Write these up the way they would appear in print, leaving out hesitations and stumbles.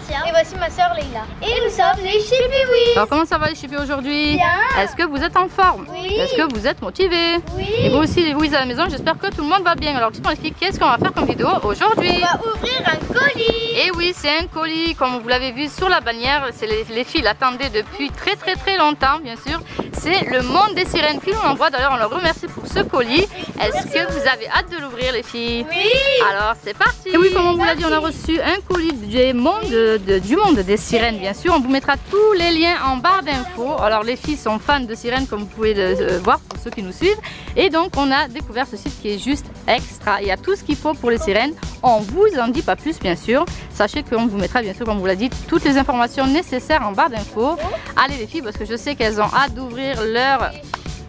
Asia. Et voici ma soeur Leïla. Et nous sommes les Chipiwi. Alors comment ça va les chipis aujourd'hui? Bien. Est-ce que vous êtes en forme? Oui. Est-ce que vous êtes motivés? Oui. Et vous aussi les Louise à la maison, j'espère que tout le monde va bien. Alors dites-moi les filles, qu'est-ce qu'on va faire comme vidéo aujourd'hui? On va ouvrir un colis. Et oui, c'est un colis, comme vous l'avez vu sur la bannière. C'est les filles l'attendaient depuis très longtemps, bien sûr. C'est le monde des sirènes qui nous l'envoie. D'ailleurs, on leur remercie pour ce colis. Est-ce que vous avez hâte de l'ouvrir, les filles? Oui. Alors, c'est parti. Et oui, comme on vous l'a dit, on a reçu un colis du monde des sirènes, bien sûr. On vous mettra tous les liens en barre d'infos. Alors, les filles sont fans de sirènes, comme vous pouvez le voir pour ceux qui nous suivent. Et donc, on a découvert ce site qui est juste extra. Il y a tout ce qu'il faut pour les sirènes. On vous en dit pas plus, bien sûr. Sachez qu'on vous mettra, bien sûr, comme on vous l'a dit, toutes les informations nécessaires en barre d'infos. Allez, les filles, parce que je sais qu'elles ont hâte d'ouvrir leur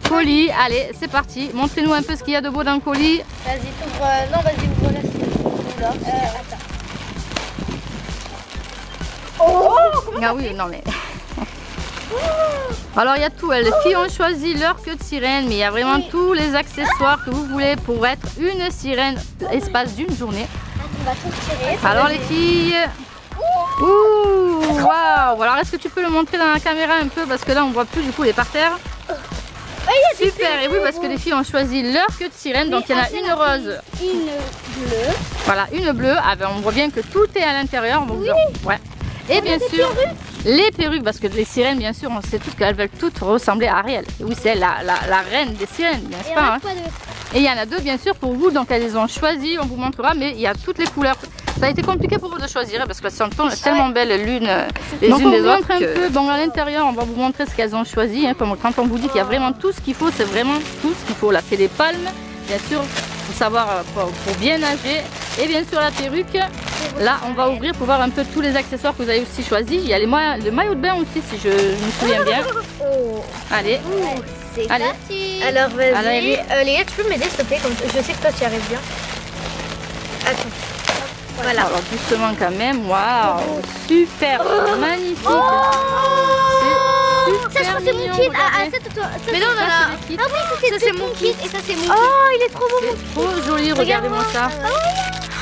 colis. Allez, c'est parti. Montrez-nous un peu ce qu'il y a de beau dans le colis. Vas-y, t'ouvres. Non, vas-y, ouvre là. Attends. Oh, Ah oui, non mais... Alors il y a tout, les filles ont choisi leur queue de sirène, mais il y a vraiment tous les accessoires que vous voulez pour être une sirène l'espace d'une journée. On va tout tirer. Alors les filles... Ouh, waouh. Alors est-ce que tu peux le montrer dans la caméra un peu, parce que là on voit plus du coup les parterres. Super, et oui, parce que les filles ont choisi leur queue de sirène, donc il y en a une rose. Une bleue. Voilà, une bleue. Ah ben, on voit bien que tout est à l'intérieur. Ouais. Et bien sûr, les perruques, parce que les sirènes, bien sûr, on sait toutes qu'elles veulent toutes ressembler à Ariel. Et oui, c'est la reine des sirènes, n'est-ce pas? Et il y en a deux, bien sûr, pour vous. Donc elles les ont choisies, on vous montrera, mais il y a toutes les couleurs. Ça a été compliqué pour vous de choisir, parce qu'elles sont tellement belles l'une les unes des autres. Un peu. Bon, à l'intérieur, on va vous montrer ce qu'elles ont choisi. Hein, comme quand on vous dit qu'il y a vraiment tout ce qu'il faut, c'est vraiment tout ce qu'il faut. Là, c'est des palmes, bien sûr, pour savoir, pour bien nager. Et bien sûr, la perruque. Là, on va ouvrir pour voir un peu tous les accessoires que vous avez aussi choisis. Il y a le maillot de bain aussi, si je me souviens bien. Oh. Allez. C'est Allez. parti. Alors, vas-y. Allez. Léa, tu peux m'aider, s'il te plaît, comme je sais que toi, tu y arrives bien. Attends. Voilà. Alors, doucement quand même. Waouh. Super. Magnifique. Ça, je crois que c'est mon kit. Mais non, non, non. Ah oui, c'est mon kit. Et ça, c'est mon kit. Oh, il est trop beau. C'est trop joli. Regardez-moi ça.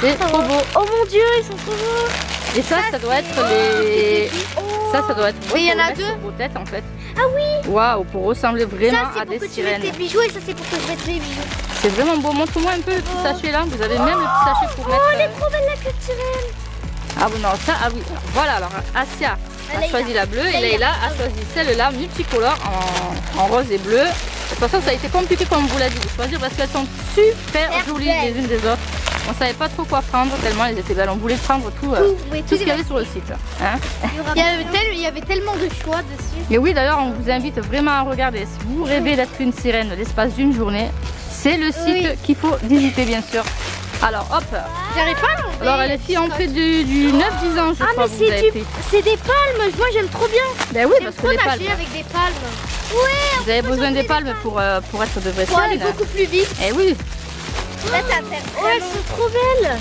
C'est trop beau. Oh mon Dieu, ils sont trop beaux. Et ça doit être les... Ça doit être... Et il y en a deux. Sur vos têtes, en fait. Ah oui. Waouh, pour ressembler vraiment Ça, à des c'est pour que tu sirènes. mettes tes bijoux et ça, c'est pour que je mette mes bijoux. C'est vraiment beau. Montre-moi un peu le petit sachet là. Vous avez même le petit sachet pour mettre... Oh, elle est trop belle la queue de sirène. Ah bon, non, ça, ah oui. Voilà, alors Asia a choisi la bleue et Leïla a choisi celle-là, multicolore, en rose et bleu. De toute façon, ça a été compliqué, comme on vous l'a dit, de choisir parce qu'elles sont super jolies les unes des autres. On savait pas trop quoi prendre tellement elles étaient belles. On voulait prendre tout ce qu'il y avait sur le site. Hein. Il y avait tellement de choix dessus. Et oui, d'ailleurs, on vous invite vraiment à regarder. Si vous rêvez d'être une sirène l'espace d'une journée, c'est le site qu'il faut visiter, bien sûr. Alors, hop. J'arrive pas à l'ouvrir. Alors, les filles ont pris du 9-10 ans, je crois. Mais c'est des palmes. Moi, j'aime trop bien. Ben oui, parce que les palmes. avec des palmes. Ouais. Vous avez besoin des palmes pour être de vraies Pour aller sirènes. beaucoup plus vite. Eh oui. Là, elles sont trop belles.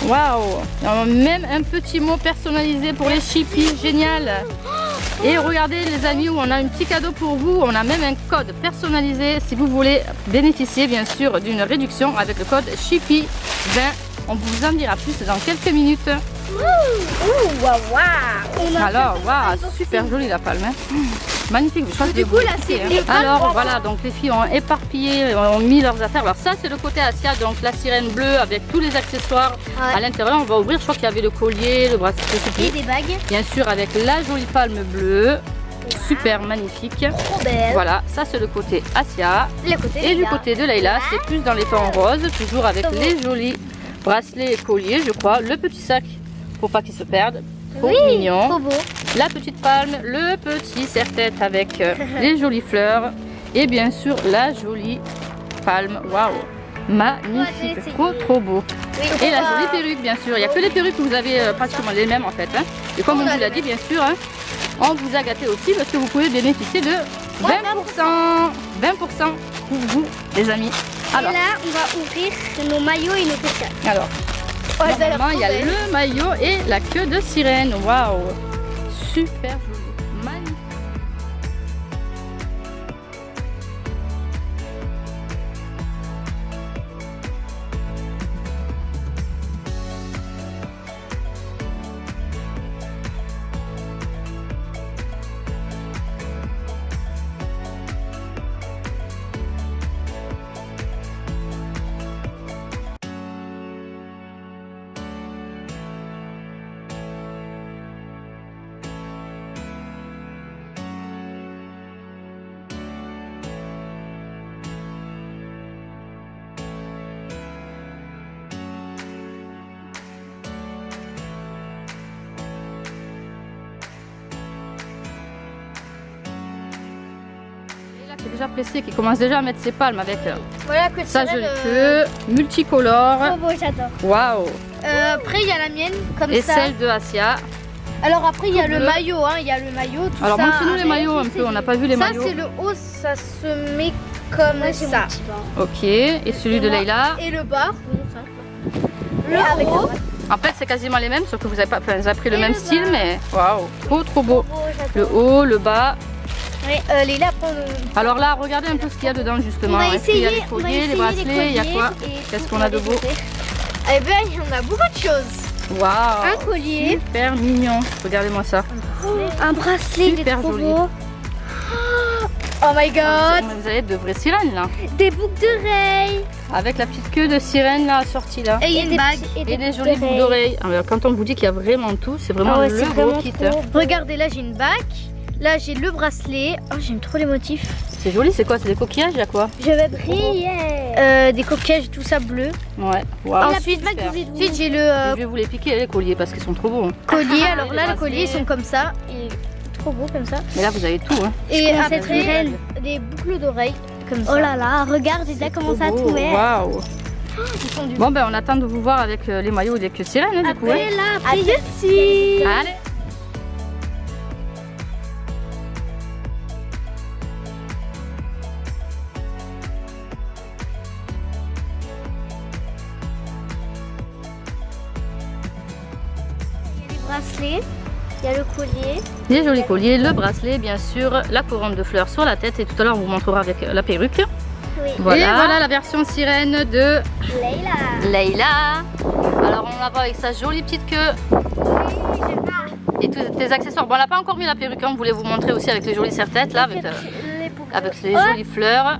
Waouh. Même un petit mot personnalisé pour les chippies. Génial. Et regardez les amis, où on a un petit cadeau pour vous. On a même un code personnalisé si vous voulez bénéficier bien sûr d'une réduction avec le code Chippy20. On vous en dira plus dans quelques minutes. Alors, waouh, super jolie la palme. Hein. Magnifique. Je crois que du coup, là, c'est alors voilà, donc les filles ont éparpillé, ont mis leurs affaires. Alors ça, c'est le côté Asia, donc la sirène bleue avec tous les accessoires à l'intérieur. On va ouvrir. Je crois qu'il y avait le collier, le bracelet, et des bagues. bien sûr avec la jolie palme bleue. Super magnifique. Trop belle. Voilà, ça c'est le côté Asia. Et du côté de Leïla, c'est plus dans les tons roses, toujours avec les jolis bracelets et colliers, je crois. Le petit sac pour pas qu'il se perde. Trop mignon. Trop beau. La petite palme, le petit serre-tête avec les jolies fleurs. Et bien sûr la jolie palme. Waouh, magnifique, trop beau. Et la jolie perruque, bien sûr. Il n'y a que les perruques que vous avez pratiquement les mêmes en fait. Hein. Et comme on vous l'a dit, bien sûr, hein, on vous a gâté aussi parce que vous pouvez bénéficier de 20%. 20% pour vous, les amis. Alors, et là, on va ouvrir nos maillots et nos t-shirts. Alors, normalement, il y a le maillot et la queue de sirène. Waouh, super joli, magnifique. qui est déjà pressé, qui commence déjà à mettre ses palmes avec Voilà, que sa jolie queue multicolore. Trop beau, j'adore. Waouh! Après, il y a la mienne, comme Et ça. celle de Asia. Alors après, il y a le bleu. maillot, hein. Il y a le maillot, tout Alors ça. montre-nous les maillots un peu, on n'a pas vu les Ça, maillots. c'est le haut, ça se met comme ça. Ok, et celui de moi- Leïla. Et le bas, le haut. En fait, c'est quasiment les mêmes, sauf que vous avez, pas, enfin, vous avez pris le même style, mais waouh, trop beau. Le haut, le bas. Ouais, Leïla prend le... Alors là, regardez un peu ce qu'il y a dedans justement. Est-ce qu'il y a les colliers, les bracelets, il y a quoi? Qu'est-ce qu'on a de beau? Eh bien, il y en a beaucoup de choses. Waouh! Un collier. Super mignon. Regardez-moi ça. Un bracelet, Super trop joli. beau. Oh my god. Vous avez de vraies sirènes là. Des boucles d'oreilles. Avec la petite queue de sirène là assortie là. Et il y a une bague. Et des jolies boucles d'oreilles. Alors, quand on vous dit qu'il y a vraiment tout, c'est vraiment le gros kit. Regardez, là j'ai une bague. Là j'ai le bracelet. Oh, j'aime trop les motifs. C'est joli, c'est quoi? C'est des coquillages, il y a quoi? Je vais briller. Des coquillages, tout ça bleu. Ouais. Waouh. Ensuite j'ai le Je vais vous les piquer les colliers parce qu'ils sont trop beaux. Hein. collier. Alors là, Les le collier, ils bracelets. sont comme ça. Et trop beau comme ça. Mais là, vous avez tout. Hein. Et cette après, reine. des boucles d'oreilles. Comme ça. Oh là là, regarde, j'ai déjà commencé à Trop tout beau. mettre. Waouh. Ils sont du Bon, ben on attend de vous voir avec les maillots des queues de sirène, hein, du coup. Après Hein. là, après ici. Allez. Il y a les bracelets, il y a le collier. Les jolis colliers, le bracelet, bien sûr, la couronne de fleurs sur la tête et tout à l'heure on vous montrera avec la perruque. Oui. Voilà. Et voilà la version sirène de Leïla. Leïla. Alors on la voit avec sa jolie petite queue et tous tes accessoires. Bon, on n'a pas encore mis la perruque, on voulait vous montrer aussi avec les jolies serre-têtes là, avec les jolies fleurs.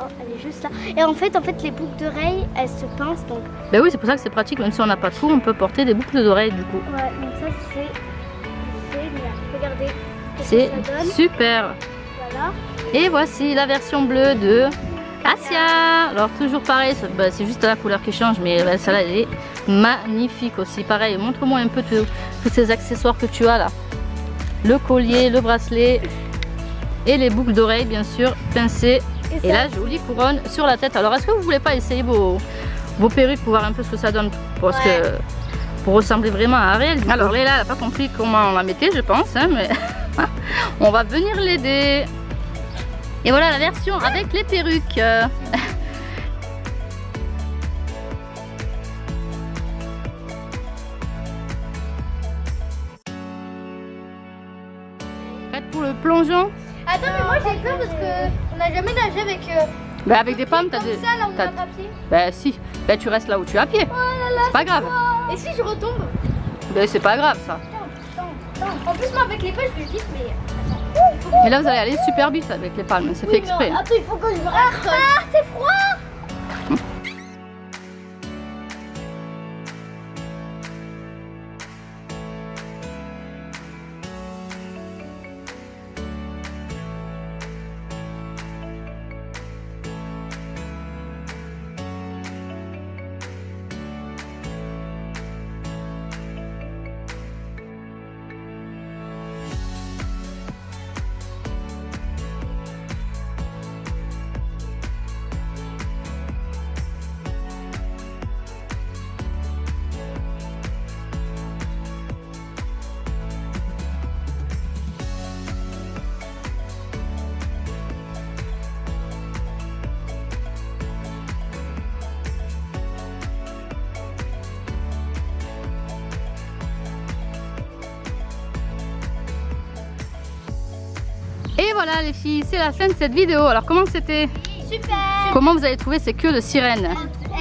Oh, elle est juste là. Et en fait, les boucles d'oreilles, elles se pincent donc. Ben oui, c'est pour ça que c'est pratique, même si on n'a pas tout, on peut porter des boucles d'oreilles du coup. Ouais, donc ça c'est génial. Regardez. C'est ce que ça donne. super. Voilà. Et voici la version bleue de Asia. Alors toujours pareil, c'est juste la couleur qui change, mais celle-là elle est magnifique aussi. Pareil, montre-moi un peu tous ces accessoires que tu as là. Le collier, le bracelet et les boucles d'oreilles bien sûr, pincées. Et la jolie couronne sur la tête. Alors est-ce que vous voulez pas essayer vos perruques pour voir un peu ce que ça donne? Parce que pour ressembler vraiment à Ariel. Alors Leïla n'a pas compris comment on la mettait je pense, hein, mais on va venir l'aider. Et voilà la version avec les perruques. Prête pour le plongeon? Attends, mais moi j'ai peur parce qu'on n'a jamais nagé avec. Bah avec des pommes, t'as Comme des. ça, là, on t'as- a pas pied. Bah si, bah tu restes là où tu es à pied. C'est pas grave. Et si je retombe? Bah c'est pas grave ça. En plus, moi avec les pêches, je vais vite, mais. Et là vous allez aller super vite avec les palmes, c'est fait exprès. Attends, il faut que je me reste. Ah, c'est froid! Et voilà les filles, c'est la fin de cette vidéo. Alors comment c'était? Super! Comment vous avez trouvé ces queues de sirène?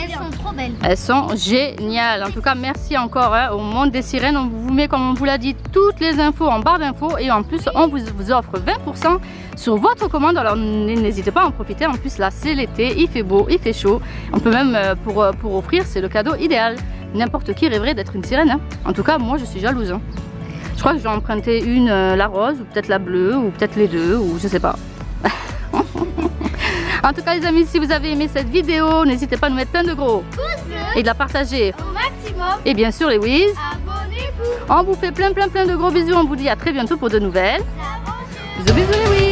Elles sont trop belles. Elles sont géniales. En tout cas, merci encore au monde des sirènes. On vous met, comme on vous l'a dit, toutes les infos en barre d'infos. Et en plus, on vous offre 20% sur votre commande. Alors n'hésitez pas à en profiter. En plus, là, c'est l'été, il fait beau, il fait chaud. On peut même, pour offrir, c'est le cadeau idéal. N'importe qui rêverait d'être une sirène. Hein. En tout cas, moi, je suis jalouse. Hein. Je crois que je vais emprunter une, la rose, ou peut-être la bleue, ou peut-être les deux, ou je sais pas. En tout cas les amis, si vous avez aimé cette vidéo, n'hésitez pas à nous mettre plein de gros pouces bleus et de la partager Au maximum. et bien sûr les whiz. Abonnez-vous. On vous fait plein de gros bisous, on vous dit à très bientôt pour de nouvelles. Aventure. Bisous bisous les whiz.